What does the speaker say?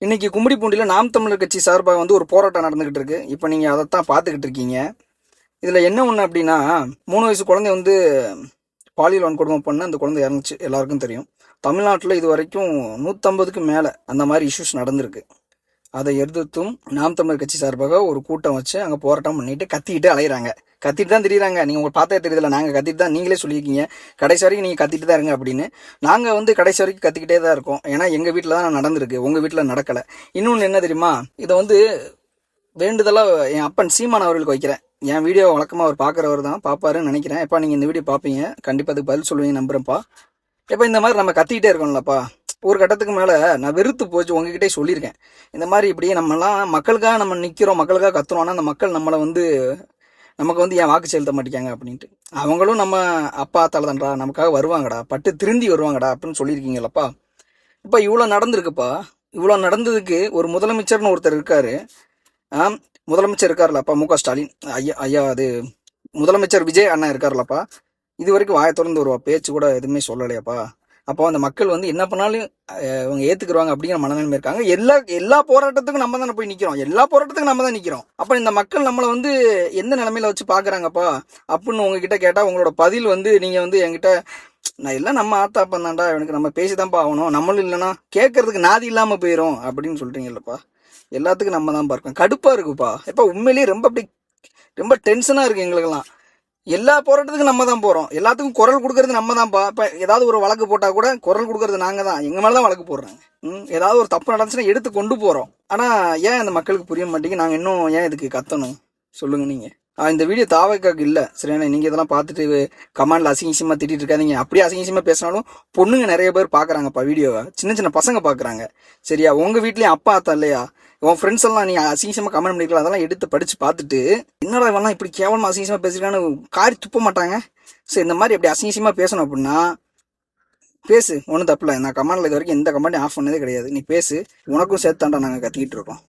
இன்னைக்கு கும்மிடிப்பூண்டியில் நாம் தமிழர் கட்சி சார்பாக வந்து ஒரு போராட்டம் நடந்துகிட்டு இருக்கு. இப்போ நீங்கள் அதைத்தான் பார்த்துக்கிட்டு இருக்கீங்க. இதில் என்ன ஒன்று அப்படின்னா, 3 வயசு குழந்தை வந்து பாலியல் வன்கொடுமை பண்ண அந்த குழந்தை இறந்துச்சு, எல்லாருக்கும் தெரியும். தமிழ்நாட்டில் இது வரைக்கும் 150க்கு மேலே அந்த மாதிரி இஷ்யூஸ் நடந்திருக்கு. அதை எதிர்த்தும் நாம் தமிழர் கட்சி சார்பாக ஒரு கூட்டம் வச்சு அங்கே போராட்டம் பண்ணிட்டு கத்திக்கிட்டு அலையிறாங்க. கத்திட்டு தான் தெரியுறாங்க. நீங்கள் உங்களுக்கு பார்த்தே தெரியுதுல, நாங்கள் கத்திட்டு தான், நீங்களே சொல்லியிருக்கீங்க கடைசி வரைக்கும் நீங்கள் கத்திட்டு தான் இருங்க அப்படின்னு. நாங்கள் வந்து கடைசி வரைக்கும் கத்திக்கிட்டே தான் இருக்கோம். ஏன்னா எங்கள் வீட்டில் தான் நடந்திருக்கு, உங்கள் வீட்டில் நடக்கலை. இன்னொன்று என்ன தெரியுமா, இதை வந்து வேண்டுதலாக என் அப்பன் சீமான் அவர்களுக்கு வைக்கிறேன். என் வீடியோ வழக்கமாக அவர் பார்க்குறவர் தான், பார்ப்பாருன்னு நினைக்கிறேன். எப்போ நீங்கள் இந்த வீடியோ பார்ப்பீங்க, கண்டிப்பாக அதுக்கு பதில் சொல்லுவீங்க நம்புறேன்ப்பா. எப்போ இந்த மாதிரி நம்ம கத்திக்கிட்டே இருக்கோம்லப்பா, ஒரு கட்டத்துக்கு மேலே நான் வெறுத்து போச்சு. உங்ககிட்டே சொல்லியிருக்கேன், இந்த மாதிரி இப்படியே நம்மலாம் மக்களுக்காக நம்ம நிற்கிறோம், மக்களுக்காக கத்துறோம்னா அந்த மக்கள் நம்மளை வந்து நமக்கு வந்து ஏன் வாக்கு செலுத்த மாட்டேங்காங்க அப்படின்ட்டு. அவங்களும் நம்ம அப்பா தலை தான்டா, நமக்காக வருவாங்கடா, பட்டு திருந்தி வருவாங்கடா அப்படின்னு சொல்லியிருக்கீங்களப்பா. இப்போ இவ்வளோ நடந்திருக்குப்பா. இவ்வளோ நடந்ததுக்கு ஒரு முதலமைச்சர்னு ஒருத்தர் இருக்காரு. முதலமைச்சர் இருக்காருலப்பா, மு.க. ஸ்டாலின் ஐயா. அது முதலமைச்சர் விஜய் அண்ணா இருக்காருலப்பா. இது வரைக்கும் வாயை திறந்து வருவா, பேச்சு கூட எதுவுமே சொல்லலையாப்பா. அப்போ அந்த மக்கள் வந்து என்ன பண்ணாலும் அவங்க ஏத்துக்குருவாங்க அப்படிங்கிற மனநிலைமை இருக்காங்க. எல்லா போராட்டத்துக்கும் நம்ம தானே போய் நிக்கிறோம், எல்லா போராட்டத்துக்கும் நம்ம தான் நிக்கிறோம். அப்ப இந்த மக்கள் நம்மளை வந்து எந்த நிலைமையில வச்சு பாக்குறாங்கப்பா அப்படின்னு உங்ககிட்ட கேட்டா, உங்களோட பதில் வந்து நீங்க வந்து என்கிட்ட, நான் எல்லாம் நம்ம ஆத்தாப்பன் தான்டா, எனக்கு நம்ம பேசிதான்ப்பா ஆகணும், நம்மளும் இல்லைன்னா கேட்கறதுக்கு நாதி இல்லாம போயிடும் அப்படின்னு சொல்றீங்கல்லப்பா. எல்லாத்துக்கும் நம்ம தான் பார்க்கணும். கடுப்பா இருக்குப்பா. இப்ப உண்மையிலேயே ரொம்ப அப்படி ரொம்ப டென்ஷனா இருக்கு எங்களுக்கெல்லாம். எல்லா போராட்டத்துக்கும் நம்ம தான் போறோம், எல்லாத்துக்கும் குரல் கொடுக்கறது நம்ம தான்ப்பா. இப்ப ஏதாவது ஒரு வழக்கு போட்டா கூட குரல் கொடுக்கறது நாங்க தான், எங்க மேலதான் வழக்கு போடுறாங்க. ஏதாவது ஒரு தப்பு நடந்துச்சுன்னா எடுத்து கொண்டு போறோம். ஆனா ஏன் அந்த மக்களுக்கு புரிய மாட்டேங்குது, நாங்க இன்னும் ஏன் இதுக்கு கத்தணும் சொல்லுங்க நீங்க. இந்த வீடியோ தாவைக்காக்கு இல்ல சரியான. நீங்க இதெல்லாம் பார்த்துட்டு கமெண்ட்ல அசிங்கசியமா திட்டிட்டு இருக்காதீங்க. அப்படியே அசிங்கசியமா பேசினாலும் பொண்ணுங்க நிறைய பேர் பாக்குறாங்கப்பா வீடியோவை, சின்ன சின்ன பசங்க பாக்குறாங்க. சரியா, உங்க வீட்லயும் அப்பா அத்தா இல்லையா, உன் ஃப்ரெண்ட்ஸ் எல்லாம் நீ அசிங்கமா கமெண்ட் பண்ணிக்கலாம், அதெல்லாம் எடுத்து படிச்சு பார்த்துட்டு என்னடா இவெல்லாம் இப்படி கேவலமா அசிங்கமா பேசிருக்கான்னு காரி துப்ப மாட்டாங்க. சரி, இந்த மாதிரி அப்படி அசிங்கசியமா பேசணும் அப்படின்னா பேசு, ஒன்றும் தப்பில்லை. நான் கமெண்ட்ல இது வரைக்கும் எந்த கமெண்ட்டையும் ஆஃப் பண்ணதே கிடையாது. நீ பேசு, உனக்கும் சேர்த்தாண்டா நாங்கள் கத்திக்கிட்டு இருக்கோம்.